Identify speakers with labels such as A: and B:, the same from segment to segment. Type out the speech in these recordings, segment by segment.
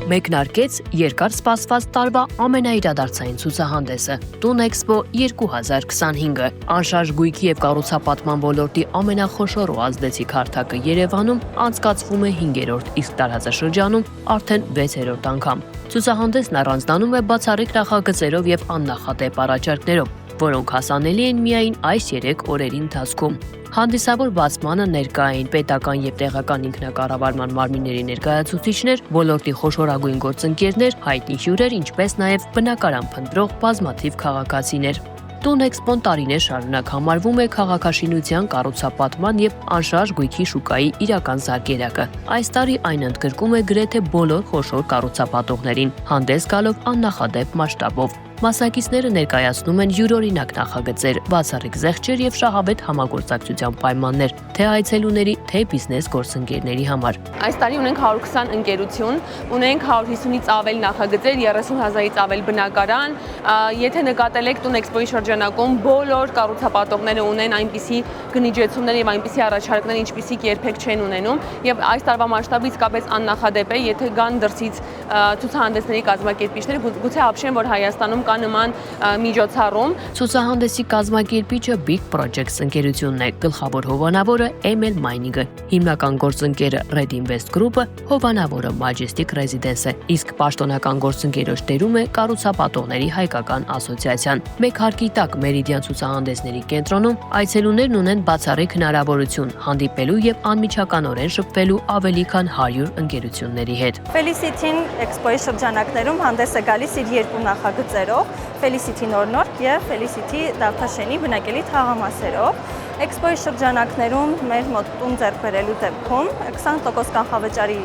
A: Մեկնարկեց երկար սպասված տարվա ամենաիրադարձային ցուցահանդեսը՝ Տուն Էքսպո 2025-ը։ Անշարժ գույքի եւ կառուցապատման ոլորտի ամենախոշոր ու ազդեցիկ հարթակը Երևանում անցկացվում է 5-րդ, իսկ տարածաշրջանում արդեն 6-րդ անգամ։ Ցուցահանդեսն առանձնանում է բացառիկ նախագծերով եւ աննախադեպ առաջարկներով, որոնք հասանելի են միայն այս 3 օրերի ընթացքում։ Հանդիսավոր բացմանը ներկա էին պետական եւ տեղական ինքնակառավարման մարմինների ներկայացուցիչներ, ոլորտի խոշորագույն գործընկերներ, հայտնի հյուրեր, ինչպես նաեւ բնակարան փնտրող բազմաթիվ քաղաքացիներ։ Տուն Էքսպոն տարիներ շարունակ համարվում է քաղաքաշինության, կառուցապատման եւ անշարժ գույքի շուկայի իրական զարկերակը։ Այս տարի այն ընդգրկում է գրեթե բոլոր խոշոր կառուցապատողներին, հանդես գալով աննախադեպ մասշտաբով։ Մասնակիցները ներկայացնում են յուրօրինակ նախագծեր, բացառիկ զեղչեր եւ շահավետ համագործակցության պայմաններ, թե այցելուների, թե բիզնես գործընկերների համար։
B: Այս տարի ունենք 120 ընկերություն, ունենք 150-ից ավել նախագծեր, 30,000-ից ավել բնակարան։ Եթե նկատել եք Տուն Էքսպոյի շրջանակում բոլոր կառուցապատողները ունեն այնպիսի գնիջեցումներ եւ այնպիսի առաջարկներ, ինչպիսիք երբեք չեն ունենում, եւ այս տարվա մասշտաբը իսկապես աննախադեպ է, եթե գան դրսից ցուցահանդեսների կազմակերպիչներ, գուցե ապշեն, որ Հայաստանում կա նման միջոցառում։
A: Ցուցահանդեսի կազմակերպիչը Big Projects ընկերությունն է, գլխավոր հովանավորը ML Mining-ը, հիմնական գործընկերը Red Invest Group-ը, հովանավորը Majestic Residence-ը, իսկ պաշտոնական գործընկերոջ տերում է կառուցապատողների հայկական ասոցիացիան։ Մեկ հարկի տակ Meridian ցուցահանդեսների կենտրոնում այցելուներն ունեն բացառիկ հնարավորություն հանդիպելու եւ անմիջականորեն շփվելու ավելի քան 100 ընկերությունների հետ։
C: Felicity Expo-ի շրջանակներում հանդես է գալիս իր երկու նախագծերով՝ Felicity Նոր եւ Felicity Դավթաշենի բնակելի թաղամասերով։ Էքսպոյի շրջանակներում մեր մոտ տուն ձեռք բերելու դեպքում 20% կանխավճարի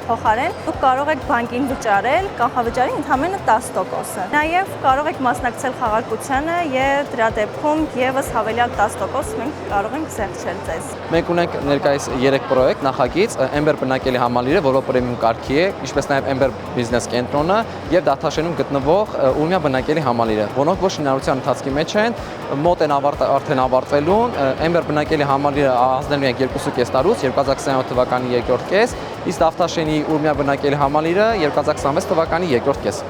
C: փոխարեն դուք կարող եք բանկին վճարել կանխավճարի ընդամենը 10%-ը։ Նաև կարող եք մասնակցել խաղարկությանը եւ դրա դեպքում եւս հավելյալ 10% մենք կարող ենք զեղչել ձեզ։
D: Մենք ունենք ներկայիս 3 պրոյեկտ նախագիծ՝ Ember բնակելի համալիրը, որը պրեմիում կարգի է, ինչպես նաև Ember բիզնես կենտրոնը եւ Դավթաշենում գտնվող Ուրմիա բնակելի համալիրը, որոնք ոչ շինարարության ընթացքի մեջ են, մոտ են արդեն ավարտվելուն։ Ember բնակելի համալիրը հանձնելու ենք 2.5 տարուց 2027 թվականի երկրորդ կես, իսկ Դավթաշենի Ուրմիա բնակելի համալիրը 2026 թվականի երկրորդ կես։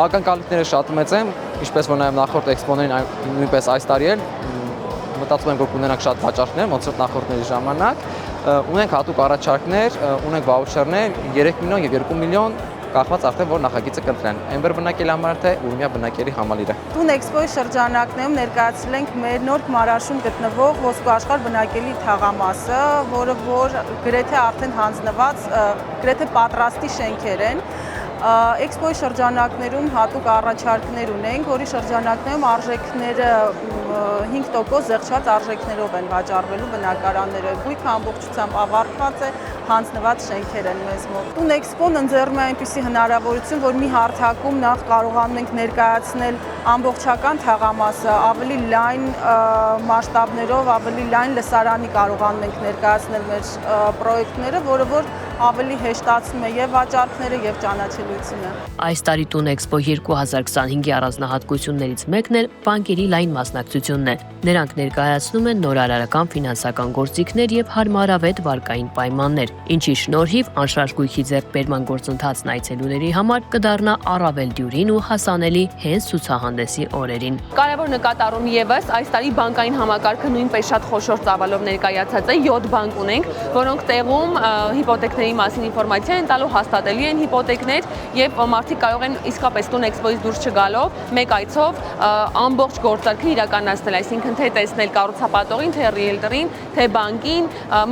D: Ակնկալիքները շատ մեծ են, ինչպես որ նաև նախորդ էքսպոներին նույնպես այս տարի էլ մտածում եմ, որ կունենանք շատ վաճառքներ, ոնց որ նախորդների ժամանակ։ Ունենք հատուկ առաջարկներ, ունենք վաուչերներ 3 միլիոն եւ 2 միլիոն կախված արդեն որ նախագիծը կընտրեն։ Ember բնակելի համալիրը թե Ուրմիա բնակելի համալիրը։
E: Տուն Էքսպոյի շրջանակներում ներկայացրել ենք մեր նոր մարաշուն գտնվող ոսկու աշխարհ բնակելի թաղամասը, որը որ գրեթե արդեն հանձնված, գրեթե պատրաստի շենքեր են։ Էքսպոյի շրջանակներում հատուկ առաջարկներ ունենք, որի շրջանակներում արժեքները 5% զեղչված արժեքներով են վաճառվելու բնակարանները։ Գույքը ամբողջությամբ ավարտված է, հանձնված շենքեր են մեզ մոտ։ Տուն Էքսպոն ընձեռում է այնպիսի հնարավորություն, որ մի հարթակում նախ կարողանում ենք ներկայացնել ամբողջական թաղամասը, ավելի լայն մասշտաբներով, ավելի լայն լսարանի կարողանում ենք ներկայացնել մեր պրոյեկտները, որը որ ավելի հեշտացնում է եւ վաճառքները եւ ճանաչելիությունը։
A: Այս տարի Տուն Էքսպո 2025-ի առանձնահատկություններից մեկն էլ բանկերի լայն մասնակցությունն է։ Նրանք ներկայացնում են նորարարական ֆինանսական գործիքներ եւ հարմարավետ վարկային պայմաններ, ինչի շնորհիվ անշարժ գույքի ձեռքբերման գործընթացն այցելուների համար կդառնա առավել դյուրին ու հասանելի հենց ցուցահանդեսի օրերին։
B: Կարևոր նկատառում եւս այս տարի բանկային համակարգը նույնպես շատ խոշոր ծավալով ներկայացած է, 7 բանկ ունենք, որոնք տեղում հիպոթեքների մասին ինֆորմացիա են տալու, հաստատելու են հիպոթեքներ եւ մարդիկ կարող են իսկապես Տուն Էքսպոյից դուրս չգալով մեկ այցով ամբողջ գործարքը իրականացնել, այսինքն թե տեսնել կառուցապատողին, թե ռիելտորին, թե բանկին,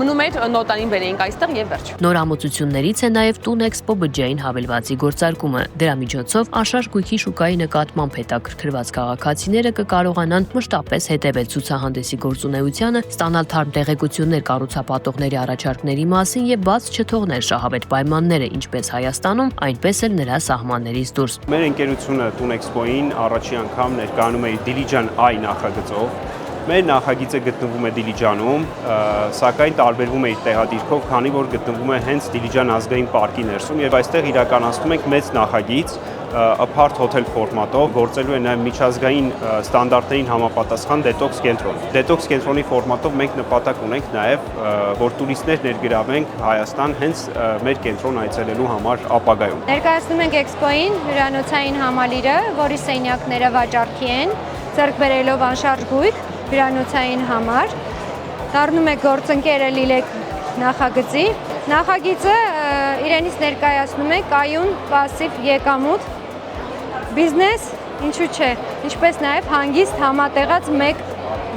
B: մնում է նոտարին բերենք այստեղ եւ վերջ։
A: Նոր ամոթություններից է նաեւ Տուն Էքսպո բջջային հավելվածի գործարկումը։ Դրա միջոցով անշարժ գույքի շուկայի նկատմամբ հետաքրքրված քաղաքացիները կկարողանան մշտապես հետևել ցուցահանդեսի գործունեությանը, ստանալ թարմ տեղեկություններ կառուցապատողների առաջարկների մասին եւ բաց չթողնել շահավետ պայմանները ինչպես Հայաստանում, այնպես էլ նրա սահմաններից դուրս։
F: Մեր ընկերությունը Տուն Էքսպոյին առաջի անգամ ներկայանում է Դիլիջան Այ նախագծով։ Մեր նախագիծը գտնվում է Դիլիջանում, սակայն տարբերվում է իր տեղադիրքով, քանի որ գտնվում է հենց Դիլիջան ազգային պարկի ներսում եւ այստեղ իրականացնում ենք մեծ նախագիծ, apart hotel ֆորմատով գործելու է նաև միջազգային ստանդարտներին համապատասխան դետոքս կենտրոն։ Դետոքս կենտրոնի ֆորմատով մենք նպատակ ունենք նաև, որ տուրիստներ ներգրավենք Հայաստան հենց մեր կենտրոն այցելելու համար ապագայում։
G: Ներկայացնում ենք Էքսպոյին հյուրանոցային համալիրը, որի սենյակները վաճառքի են, ձեռք բերելով անշարժ գույք հյուրանոցային համար։ Դառնում է գործընկերը Լիլեք նախագծի։ Նախագիծը իրենից ներկայացնում է կայուն, պասիվ եկամուտ, բիզնես, ինչու՞ չէ, ինչպես նաև հանգիստ համատեղած մեկ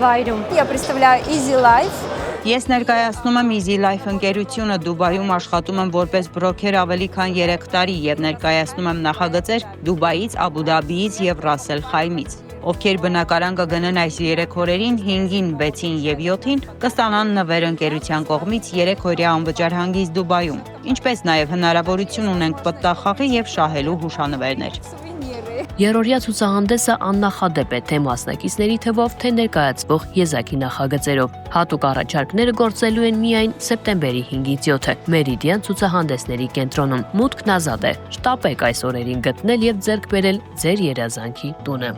G: վայրում։
H: Я представляю Easy Life.
I: Ես ներկայացնում եմ Easy Life ընկերությունը, Դուբայում աշխատում եմ որպես բրոքեր ավելի քան 3 տարի եւ ներկայացնում եմ նախագծեր Դուբայից, Աբու Դաբիից եւ Ռասել Խայմից։ Ովքեր բնակարան կգնեն այս 3 օրերին 5-ին, 6-ին եւ 7-ին, կստանան նվեր ընկերության կողմից 3 օրյա անվճար հանգիստ Դուբայում։ Ինչպես նաև հնարավորություն ունենք պտտախաղի եւ շահելու հուշանվերներ։
A: Երրորդյա ցուցահանդեսը աննախադեպ է թե մասնակիցների թվով, թե ներկայացվող եզակի նախագծերով։ Հատուկ առաջարկները գործելու են միայն սեպտեմբերի 5-ից 7-ը Մերիդիան ցուցահանդեսների կենտրոնում։ Մուտքն ազատ է։ Շտապեք այս օրերին գտնել եւ ձեռք բերել ձեր երազանքի տունը։